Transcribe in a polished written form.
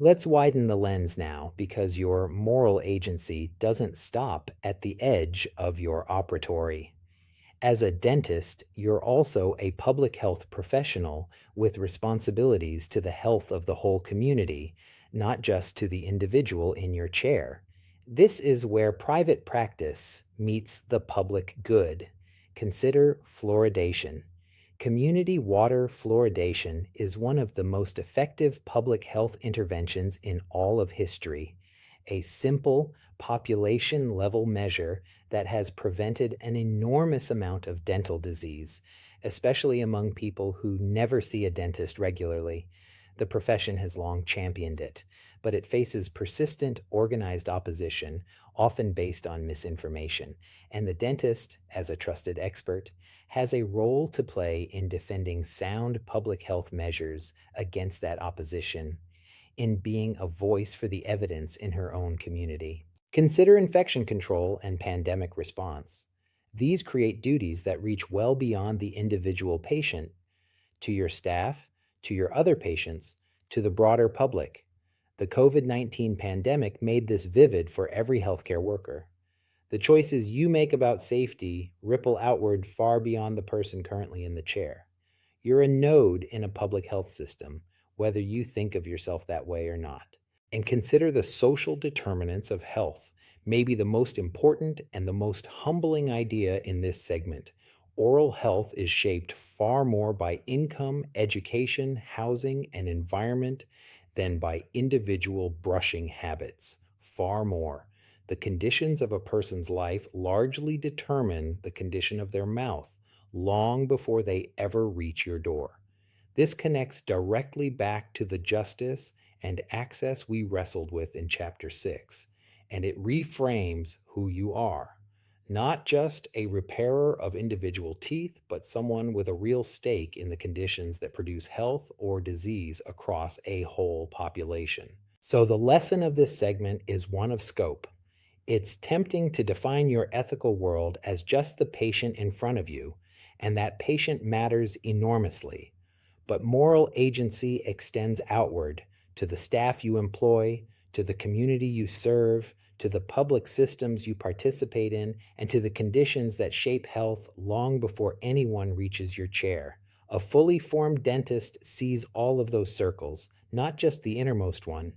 Let's widen the lens now because your moral agency doesn't stop at the edge of your operatory. As a dentist, you're also a public health professional with responsibilities to the health of the whole community, not just to the individual in your chair. This is where private practice meets the public good. Consider fluoridation. Community water fluoridation is one of the most effective public health interventions in all of history. A simple, population level measure that has prevented an enormous amount of dental disease, especially among people who never see a dentist regularly. The profession has long championed it, but it faces persistent, organized opposition, often based on misinformation. And the dentist, as a trusted expert, has a role to play in defending sound public health measures against that opposition, in being a voice for the evidence in her own community. Consider infection control and pandemic response. These create duties that reach well beyond the individual patient, to your staff, to your other patients, to the broader public. The COVID-19 pandemic made this vivid for every healthcare worker. The choices you make about safety ripple outward far beyond the person currently in the chair. You're a node in a public health system, whether you think of yourself that way or not. And consider the social determinants of health, maybe the most important and the most humbling idea in this segment. Oral health is shaped far more by income, education, housing, and environment than by individual brushing habits. Far more. The conditions of a person's life largely determine the condition of their mouth long before they ever reach your door. This connects directly back to the justice and access we wrestled with in Chapter 6, and it reframes who you are. Not just a repairer of individual teeth, but someone with a real stake in the conditions that produce health or disease across a whole population. So the lesson of this segment is one of scope. It's tempting to define your ethical world as just the patient in front of you, and that patient matters enormously. But moral agency extends outward to the staff you employ, to the community you serve, to the public systems you participate in, and to the conditions that shape health long before anyone reaches your chair. A fully formed dentist sees all of those circles, not just the innermost one.